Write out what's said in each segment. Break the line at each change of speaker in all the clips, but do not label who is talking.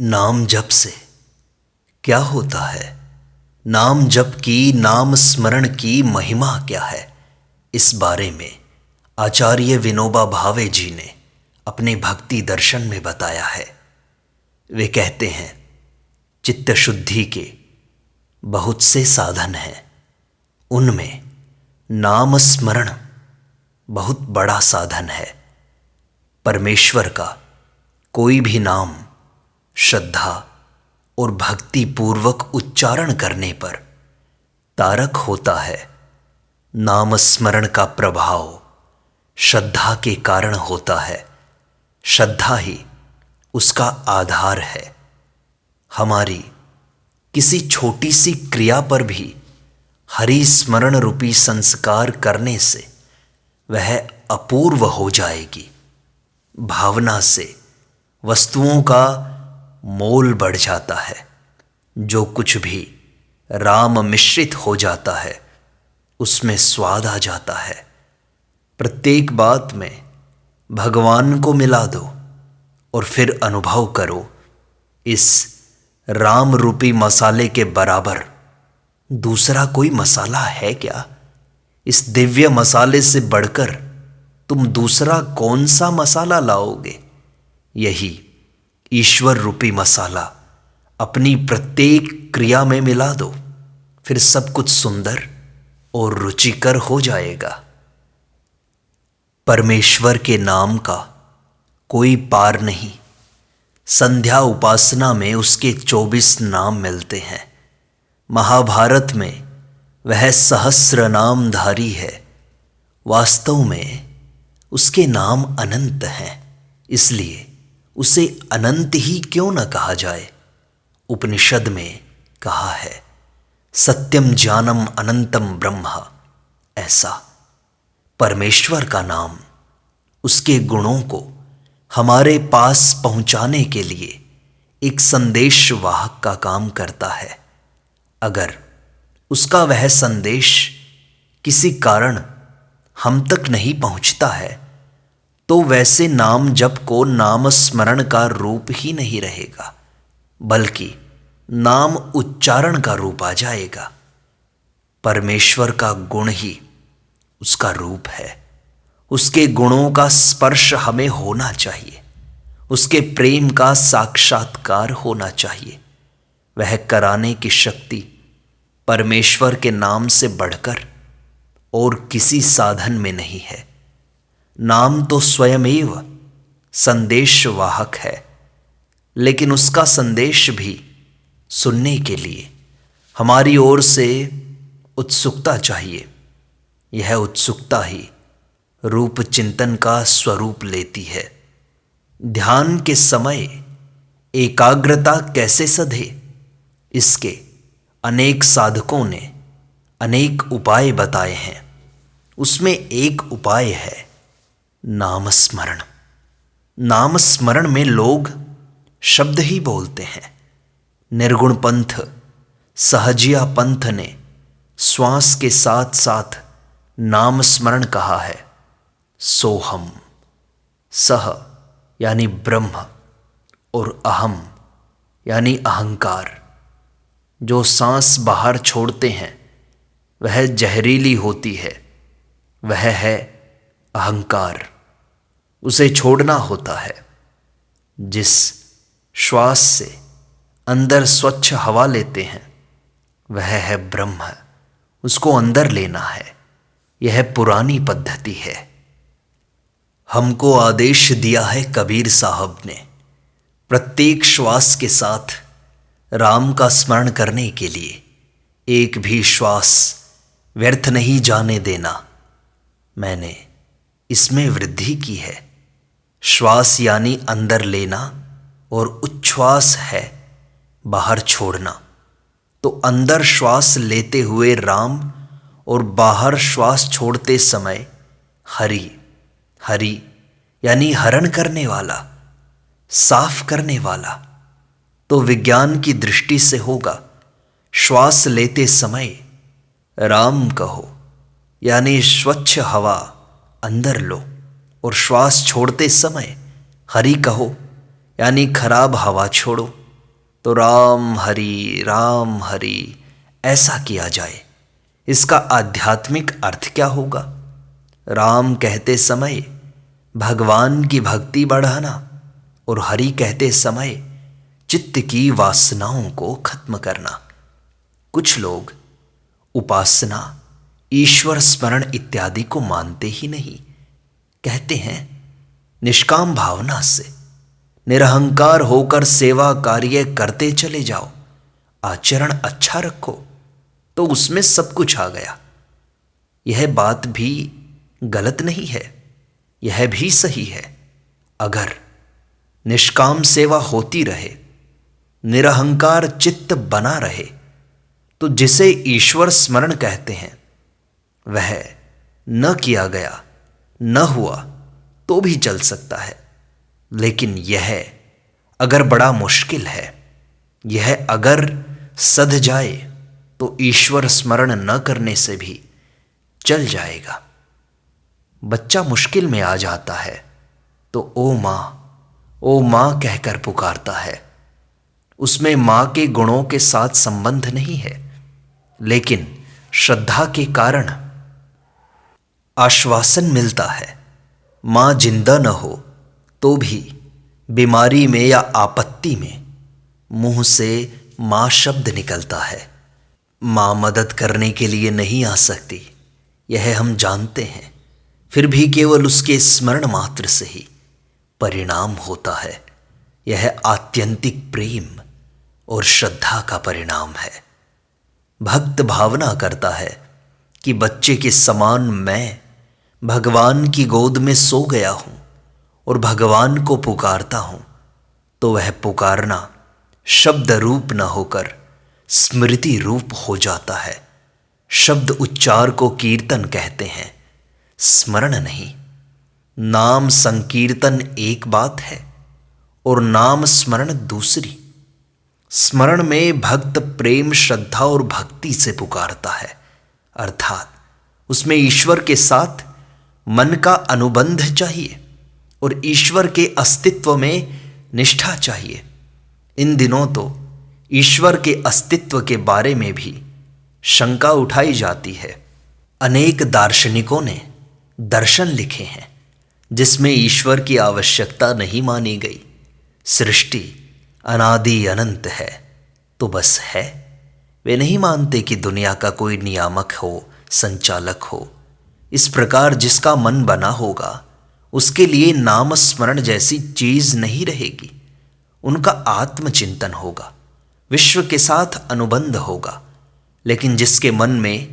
नाम जप से क्या होता है? नाम जप की, नाम स्मरण की महिमा क्या है? इस बारे में आचार्य विनोबा भावे जी ने अपने भक्ति दर्शन में बताया है। वे कहते हैं, चित्त शुद्धि के बहुत से साधन हैं, उनमें नाम स्मरण बहुत बड़ा साधन है। परमेश्वर का कोई भी नाम श्रद्धा और भक्ति पूर्वक उच्चारण करने पर तारक होता है। नाम स्मरण का प्रभाव श्रद्धा के कारण होता है। श्रद्धा ही उसका आधार है। हमारी किसी छोटी सी क्रिया पर भी हरि स्मरण रूपी संस्कार करने से वह अपूर्व हो जाएगी। भावना से वस्तुओं का मोल बढ़ जाता है। जो कुछ भी राम मिश्रित हो जाता है उसमें स्वाद आ जाता है। प्रत्येक बात में भगवान को मिला दो और फिर अनुभव करो, इस राम रूपी मसाले के बराबर दूसरा कोई मसाला है क्या? इस दिव्य मसाले से बढ़कर तुम दूसरा कौन सा मसाला लाओगे? यही ईश्वर रूपी मसाला अपनी प्रत्येक क्रिया में मिला दो, फिर सब कुछ सुंदर और रुचिकर हो जाएगा। परमेश्वर के नाम का कोई पार नहीं। संध्या उपासना में उसके 24 नाम मिलते हैं। महाभारत में वह सहस्र नामधारी है। वास्तव में उसके नाम अनंत हैं, इसलिए उसे अनंत ही क्यों न कहा जाए। उपनिषद में कहा है, सत्यम ज्ञानम अनंतम ब्रह्म। ऐसा परमेश्वर का नाम उसके गुणों को हमारे पास पहुंचाने के लिए एक संदेश वाहक का काम करता है। अगर उसका वह संदेश किसी कारण हम तक नहीं पहुंचता है तो वैसे नाम जप को नाम स्मरण का रूप ही नहीं रहेगा, बल्कि नाम उच्चारण का रूप आ जाएगा। परमेश्वर का गुण ही उसका रूप है। उसके गुणों का स्पर्श हमें होना चाहिए। उसके प्रेम का साक्षात्कार होना चाहिए। वह कराने की शक्ति परमेश्वर के नाम से बढ़कर और किसी साधन में नहीं है। नाम तो स्वयमेव संदेश वाहक है, लेकिन उसका संदेश भी सुनने के लिए हमारी ओर से उत्सुकता चाहिए। यह उत्सुकता ही रूप चिंतन का स्वरूप लेती है। ध्यान के समय एकाग्रता कैसे सधे, इसके अनेक साधकों ने अनेक उपाय बताए हैं। उसमें एक उपाय है नाम स्मरण। नाम स्मरण में लोग शब्द ही बोलते हैं। निर्गुण पंथ, सहजिया पंथ ने श्वास के साथ साथ नाम स्मरण कहा है। सोहम, सह यानी ब्रह्म और अहम यानी अहंकार। जो सांस बाहर छोड़ते हैं वह जहरीली होती है, वह है अहंकार। उसे छोड़ना होता है। जिस श्वास से अंदर स्वच्छ हवा लेते हैं वह है ब्रह्म। उसको अंदर लेना है। यह पुरानी पद्धति है। हमको आदेश दिया है कबीर साहब ने, प्रत्येक श्वास के साथ राम का स्मरण करने के लिए। एक भी श्वास व्यर्थ नहीं जाने देना। मैंने इसमें वृद्धि की है। श्वास यानी अंदर लेना और उच्छ्वास है बाहर छोड़ना। तो अंदर श्वास लेते हुए राम और बाहर श्वास छोड़ते समय हरि। हरि यानी हरण करने वाला, साफ करने वाला। तो विज्ञान की दृष्टि से होगा, श्वास लेते समय राम कहो यानी स्वच्छ हवा अंदर लो, और श्वास छोड़ते समय हरि कहो यानी खराब हवा छोड़ो। तो राम हरि ऐसा किया जाए। इसका आध्यात्मिक अर्थ क्या होगा? राम कहते समय भगवान की भक्ति बढ़ाना और हरि कहते समय चित्त की वासनाओं को खत्म करना। कुछ लोग उपासना, ईश्वर स्मरण इत्यादि को मानते ही नहीं। कहते हैं निष्काम भावना से निरहंकार होकर सेवा कार्य करते चले जाओ, आचरण अच्छा रखो तो उसमें सब कुछ आ गया। यह बात भी गलत नहीं है, यह भी सही है। अगर निष्काम सेवा होती रहे, निरहंकार चित्त बना रहे, तो जिसे ईश्वर स्मरण कहते हैं वह न किया गया, न हुआ तो भी चल सकता है। लेकिन यह अगर बड़ा मुश्किल है, यह अगर सध जाए तो ईश्वर स्मरण न करने से भी चल जाएगा। बच्चा मुश्किल में आ जाता है तो ओ माँ कहकर पुकारता है। उसमें माँ के गुणों के साथ संबंध नहीं है, लेकिन श्रद्धा के कारण आश्वासन मिलता है। माँ जिंदा न हो तो भी बीमारी में या आपत्ति में मुंह से माँ शब्द निकलता है। माँ मदद करने के लिए नहीं आ सकती, यह हम जानते हैं, फिर भी केवल उसके स्मरण मात्र से ही परिणाम होता है। यह आत्यंतिक प्रेम और श्रद्धा का परिणाम है। भक्त भावना करता है कि बच्चे के समान मैं भगवान की गोद में सो गया हूं और भगवान को पुकारता हूं, तो वह पुकारना शब्द रूप न होकर स्मृति रूप हो जाता है। शब्द उच्चार को कीर्तन कहते हैं, स्मरण नहीं। नाम संकीर्तन एक बात है और नाम स्मरण दूसरी। स्मरण में भक्त प्रेम, श्रद्धा और भक्ति से पुकारता है, अर्थात उसमें ईश्वर के साथ मन का अनुबंध चाहिए और ईश्वर के अस्तित्व में निष्ठा चाहिए। इन दिनों तो ईश्वर के अस्तित्व के बारे में भी शंका उठाई जाती है। अनेक दार्शनिकों ने दर्शन लिखे हैं जिसमें ईश्वर की आवश्यकता नहीं मानी गई। सृष्टि अनादि अनंत है तो बस है। वे नहीं मानते कि दुनिया का कोई नियामक हो, संचालक हो। इस प्रकार जिसका मन बना होगा उसके लिए नाम स्मरण जैसी चीज नहीं रहेगी। उनका आत्मचिंतन होगा, विश्व के साथ अनुबंध होगा। लेकिन जिसके मन में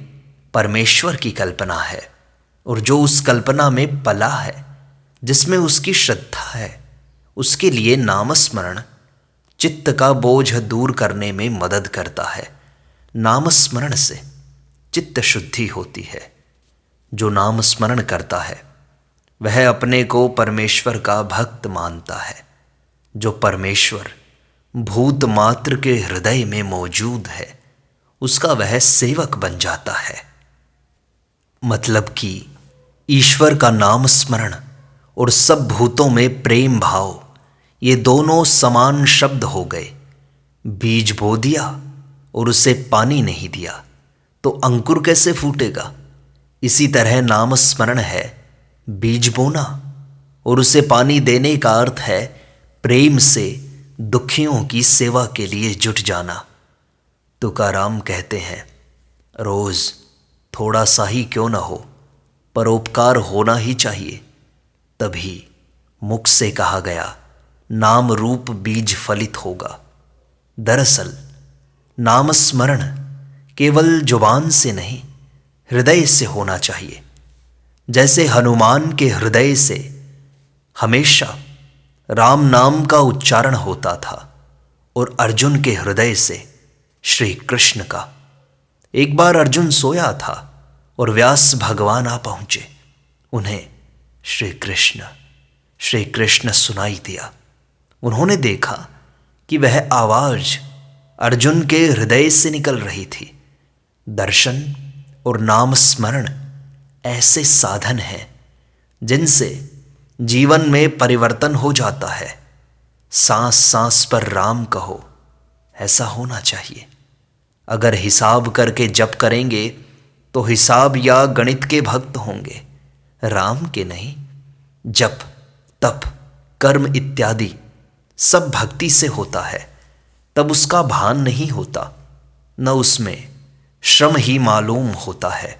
परमेश्वर की कल्पना है और जो उस कल्पना में पला है, जिसमें उसकी श्रद्धा है, उसके लिए नामस्मरण चित्त का बोझ दूर करने में मदद करता है। नामस्मरण से चित्त शुद्धि होती है। जो नाम स्मरण करता है वह अपने को परमेश्वर का भक्त मानता है। जो परमेश्वर भूत मात्र के हृदय में मौजूद है, उसका वह सेवक बन जाता है। मतलब कि ईश्वर का नाम स्मरण और सब भूतों में प्रेम भाव, ये दोनों समान शब्द हो गए। बीज बो दिया और उसे पानी नहीं दिया तो अंकुर कैसे फूटेगा? इसी तरह नाम स्मरण है बीज बोना और उसे पानी देने का अर्थ है प्रेम से दुखियों की सेवा के लिए जुट जाना। तुकाराम कहते हैं, रोज थोड़ा सा ही क्यों न हो, परोपकार होना ही चाहिए। तभी मुख से कहा गया नाम रूप बीज फलित होगा। दरअसल नाम स्मरण केवल जुबान से नहीं, हृदय से होना चाहिए। जैसे हनुमान के हृदय से हमेशा राम नाम का उच्चारण होता था और अर्जुन के हृदय से श्री कृष्ण का। एक बार अर्जुन सोया था और व्यास भगवान आ पहुंचे। उन्हें श्री कृष्ण सुनाई दिया। उन्होंने देखा कि वह आवाज अर्जुन के हृदय से निकल रही थी। दर्शन और नाम स्मरण ऐसे साधन हैं जिनसे जीवन में परिवर्तन हो जाता है। सांस सांस पर राम कहो, ऐसा होना चाहिए। अगर हिसाब करके जप करेंगे तो हिसाब या गणित के भक्त होंगे, राम के नहीं। जप, तप, कर्म इत्यादि सब भक्ति से होता है, तब उसका भान नहीं होता, न उसमें श्रम ही मालूम होता है।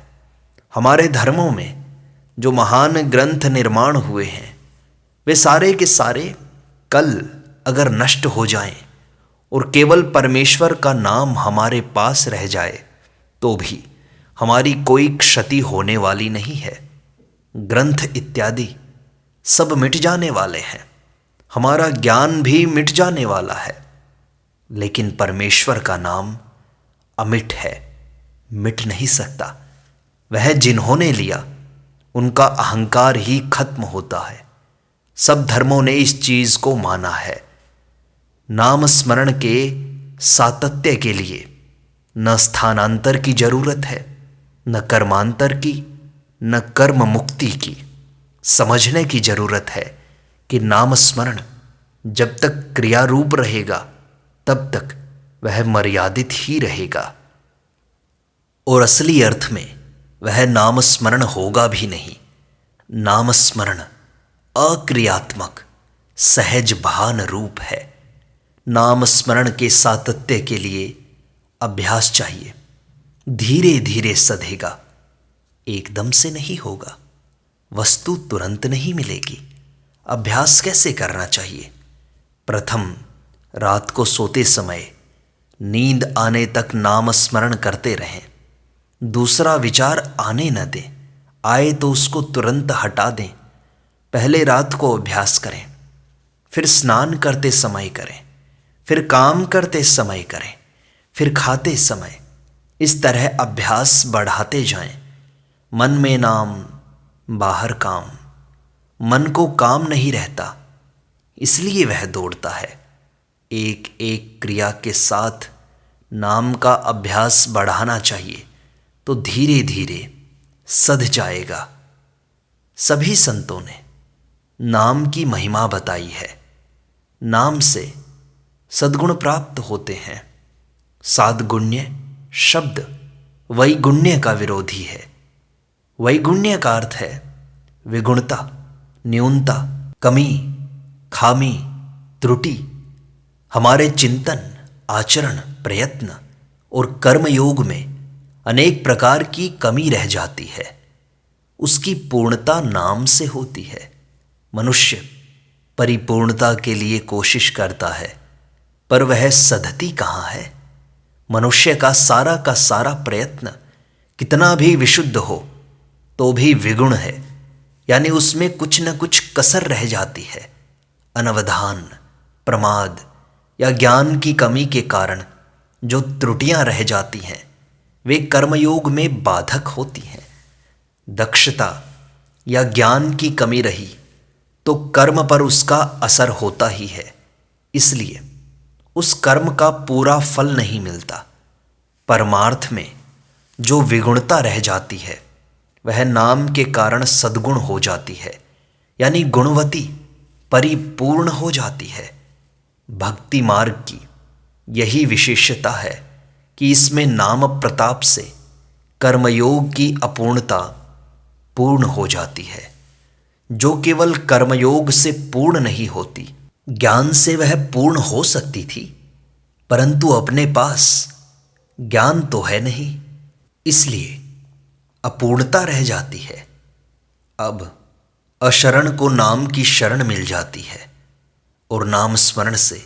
हमारे धर्मों में जो महान ग्रंथ निर्माण हुए हैं, वे सारे के सारे कल अगर नष्ट हो जाएं और केवल परमेश्वर का नाम हमारे पास रह जाए तो भी हमारी कोई क्षति होने वाली नहीं है। ग्रंथ इत्यादि सब मिट जाने वाले हैं, हमारा ज्ञान भी मिट जाने वाला है, लेकिन परमेश्वर का नाम अमिट है, मिट नहीं सकता। वह जिन्होंने लिया उनका अहंकार ही खत्म होता है। सब धर्मों ने इस चीज को माना है। नाम स्मरण के सातत्य के लिए न स्थानांतर की जरूरत है, न कर्मांतर की, न कर्म मुक्ति की। समझने की जरूरत है कि नाम स्मरण जब तक क्रिया रूप रहेगा तब तक वह मर्यादित ही रहेगा, और असली अर्थ में वह नाम स्मरण होगा भी नहीं। नाम स्मरण अक्रियात्मक सहज भान रूप है। नाम स्मरण के सातत्य के लिए अभ्यास चाहिए। धीरे धीरे सधेगा, एकदम से नहीं होगा। वस्तु तुरंत नहीं मिलेगी। अभ्यास कैसे करना चाहिए? प्रथम रात को सोते समय नींद आने तक नाम स्मरण करते रहें। दूसरा विचार आने न दें, आए तो उसको तुरंत हटा दें। पहले रात को अभ्यास करें, फिर स्नान करते समय करें, फिर काम करते समय करें, फिर खाते समय। इस तरह अभ्यास बढ़ाते जाएं। मन में नाम, बाहर काम। मन को काम नहीं रहता, इसलिए वह दौड़ता है। एक एक क्रिया के साथ नाम का अभ्यास बढ़ाना चाहिए, तो धीरे धीरे सध जाएगा। सभी संतों ने नाम की महिमा बताई है। नाम से सद्गुण प्राप्त होते हैं। सादगुण्य शब्द वैगुण्य का विरोधी है। वैगुण्य का अर्थ है विगुणता, न्यूनता, कमी, खामी, त्रुटि। हमारे चिंतन, आचरण, प्रयत्न और कर्मयोग में अनेक प्रकार की कमी रह जाती है। उसकी पूर्णता नाम से होती है। मनुष्य परिपूर्णता के लिए कोशिश करता है, पर वह सधती कहाँ है? मनुष्य का सारा प्रयत्न कितना भी विशुद्ध हो तो भी विगुण है, यानी उसमें कुछ न कुछ कसर रह जाती है। अनवधान, प्रमाद या ज्ञान की कमी के कारण जो त्रुटियां रह जाती हैं, वे कर्मयोग में बाधक होती हैं। दक्षता या ज्ञान की कमी रही तो कर्म पर उसका असर होता ही है, इसलिए उस कर्म का पूरा फल नहीं मिलता। परमार्थ में जो विगुणता रह जाती है वह नाम के कारण सद्गुण हो जाती है, यानी गुणवती, परिपूर्ण हो जाती है। भक्ति मार्ग की यही विशेषता है कि इसमें नाम प्रताप से कर्मयोग की अपूर्णता पूर्ण हो जाती है। जो केवल कर्मयोग से पूर्ण नहीं होती, ज्ञान से वह पूर्ण हो सकती थी, परंतु अपने पास ज्ञान तो है नहीं, इसलिए अपूर्णता रह जाती है। अब अशरण को नाम की शरण मिल जाती है और नाम स्मरण से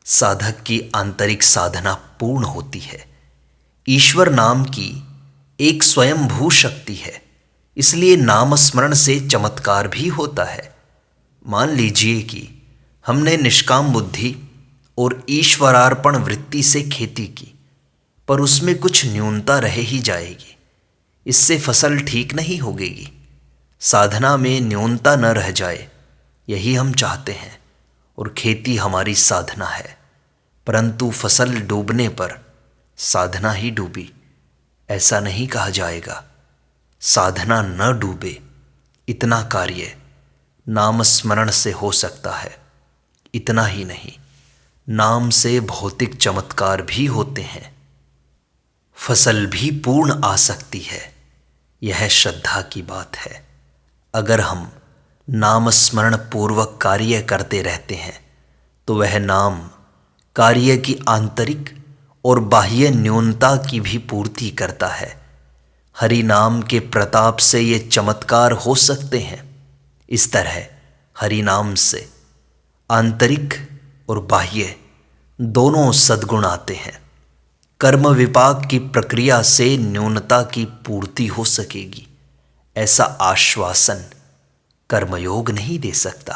साधक की आंतरिक साधना पूर्ण होती है। ईश्वर नाम की एक स्वयंभू शक्ति है, इसलिए नाम स्मरण से चमत्कार भी होता है। मान लीजिए कि हमने निष्काम बुद्धि और ईश्वरार्पण वृत्ति से खेती की, पर उसमें कुछ न्यूनता रह ही जाएगी। इससे फसल ठीक नहीं होगी। साधना में न्यूनता न रह जाए, यही हम चाहते हैं, और खेती हमारी साधना है। परंतु फसल डूबने पर साधना ही डूबी, ऐसा नहीं कहा जाएगा। साधना न डूबे, इतना कार्य नाम स्मरण से हो सकता है। इतना ही नहीं, नाम से भौतिक चमत्कार भी होते हैं। फसल भी पूर्ण आ सकती है। यह श्रद्धा की बात है। अगर हम नाम स्मरण पूर्वक कार्य करते रहते हैं तो वह नाम कार्य की आंतरिक और बाह्य न्यूनता की भी पूर्ति करता है। हरि नाम के प्रताप से ये चमत्कार हो सकते हैं। इस तरह हरि नाम से आंतरिक और बाह्य दोनों सद्गुण आते हैं। कर्म विपाक की प्रक्रिया से न्यूनता की पूर्ति हो सकेगी, ऐसा आश्वासन कर्मयोग नहीं दे सकता।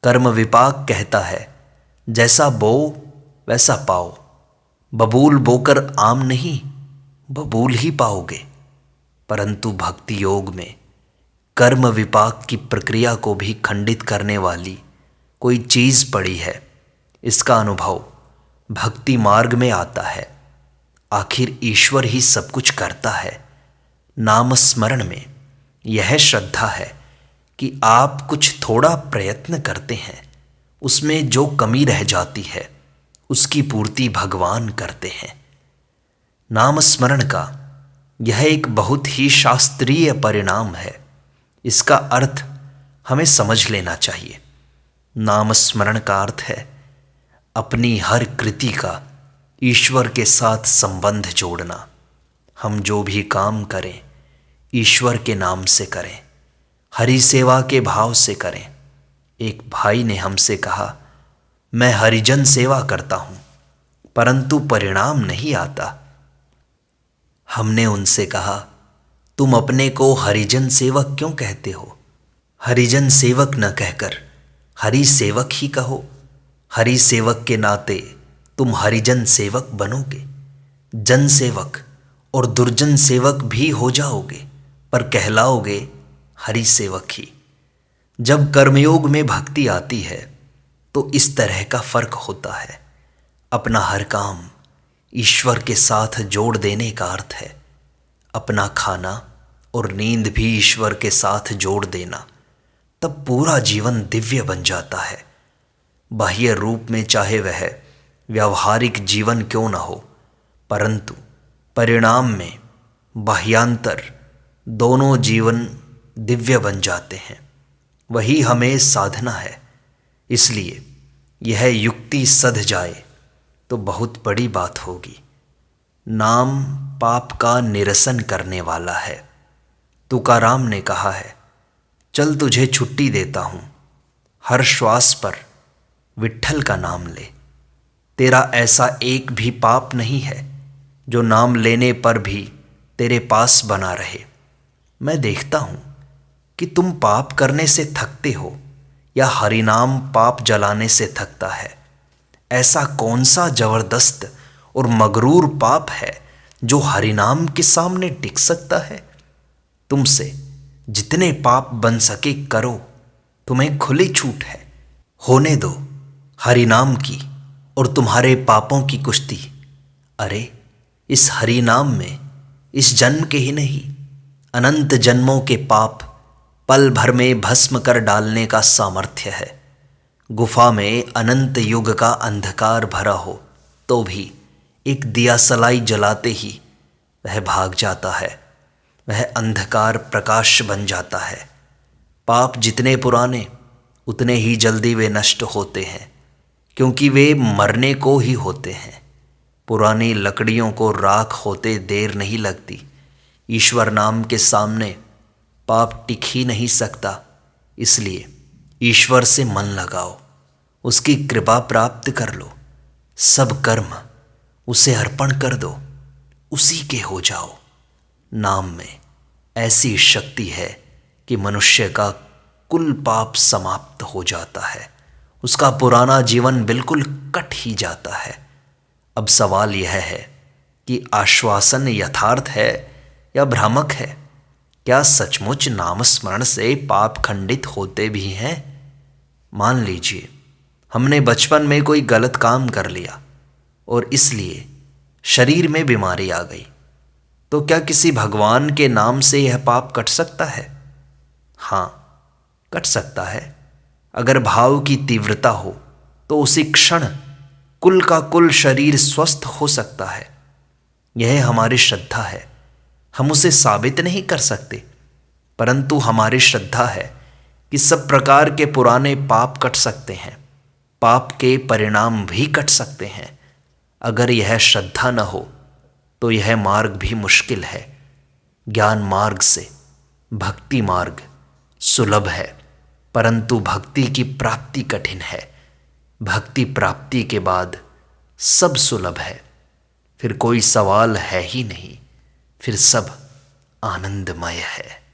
कर्म विपाक कहता है, जैसा बो वैसा पाओ। बबूल बोकर आम नहीं, बबूल ही पाओगे। परंतु भक्ति योग में कर्म विपाक की प्रक्रिया को भी खंडित करने वाली कोई चीज पड़ी है। इसका अनुभव भक्ति मार्ग में आता है। आखिर ईश्वर ही सब कुछ करता है। नाम स्मरण में यह श्रद्धा है कि आप कुछ थोड़ा प्रयत्न करते हैं, उसमें जो कमी रह जाती है उसकी पूर्ति भगवान करते हैं। नाम स्मरण का यह एक बहुत ही शास्त्रीय परिणाम है। इसका अर्थ हमें समझ लेना चाहिए। नाम स्मरण का अर्थ है अपनी हर कृति का ईश्वर के साथ संबंध जोड़ना। हम जो भी काम करें ईश्वर के नाम से करें, हरि सेवा के भाव से करें। एक भाई ने हमसे कहा, मैं हरिजन सेवा करता हूं परंतु परिणाम नहीं आता। हमने उनसे कहा, तुम अपने को हरिजन सेवक क्यों कहते हो? हरिजन सेवक न कहकर हरि सेवक ही कहो। हरि सेवक के नाते तुम हरिजन सेवक बनोगे। जन सेवक और दुर्जन सेवक भी हो जाओगे, पर कहलाओगे हरि सेवक ही। जब कर्मयोग में भक्ति आती है तो इस तरह का फर्क होता है। अपना हर काम ईश्वर के साथ जोड़ देने का अर्थ है अपना खाना और नींद भी ईश्वर के साथ जोड़ देना। तब पूरा जीवन दिव्य बन जाता है। बाह्य रूप में चाहे वह व्यावहारिक जीवन क्यों न हो, परंतु परिणाम में बाह्यांतर दोनों जीवन दिव्य बन जाते हैं। वही हमें साधना है। इसलिए यह युक्ति सध जाए तो बहुत बड़ी बात होगी। नाम पाप का निरसन करने वाला है। तुकाराम ने कहा है, चल तुझे छुट्टी देता हूँ, हर श्वास पर विट्ठल का नाम ले। तेरा ऐसा एक भी पाप नहीं है जो नाम लेने पर भी तेरे पास बना रहे। मैं देखता हूँ कि तुम पाप करने से थकते हो या हरिनाम पाप जलाने से थकता है। ऐसा कौन सा जबरदस्त और मगरूर पाप है जो हरिनाम के सामने टिक सकता है? तुमसे जितने पाप बन सके करो, तुम्हें खुली छूट है। होने दो हरिनाम की और तुम्हारे पापों की कुश्ती। अरे इस हरिनाम में इस जन्म के ही नहीं, अनंत जन्मों के पाप पल भर में भस्म कर डालने का सामर्थ्य है। गुफा में अनंत युग का अंधकार भरा हो तो भी एक दिया सलाई जलाते ही वह भाग जाता है। वह अंधकार प्रकाश बन जाता है। पाप जितने पुराने उतने ही जल्दी वे नष्ट होते हैं, क्योंकि वे मरने को ही होते हैं। पुरानी लकड़ियों को राख होते देर नहीं लगती। ईश्वर नाम के सामने पाप टिक ही नहीं सकता। इसलिए ईश्वर से मन लगाओ, उसकी कृपा प्राप्त कर लो। सब कर्म उसे अर्पण कर दो, उसी के हो जाओ। नाम में ऐसी शक्ति है कि मनुष्य का कुल पाप समाप्त हो जाता है। उसका पुराना जीवन बिल्कुल कट ही जाता है। अब सवाल यह है कि आश्वासन यथार्थ है या भ्रामक है? क्या सचमुच नाम स्मरण से पाप खंडित होते भी हैं? मान लीजिए हमने बचपन में कोई गलत काम कर लिया और इसलिए शरीर में बीमारी आ गई, तो क्या किसी भगवान के नाम से यह पाप कट सकता है? हाँ, कट सकता है। अगर भाव की तीव्रता हो तो उसी क्षण कुल का कुल शरीर स्वस्थ हो सकता है। यह हमारी श्रद्धा है। हम उसे साबित नहीं कर सकते, परंतु हमारी श्रद्धा है कि सब प्रकार के पुराने पाप कट सकते हैं, पाप के परिणाम भी कट सकते हैं। अगर यह श्रद्धा न हो तो यह मार्ग भी मुश्किल है। ज्ञान मार्ग से भक्ति मार्ग सुलभ है, परंतु भक्ति की प्राप्ति कठिन है। भक्ति प्राप्ति के बाद सब सुलभ है, फिर कोई सवाल है ही नहीं, फिर सब आनंदमय है।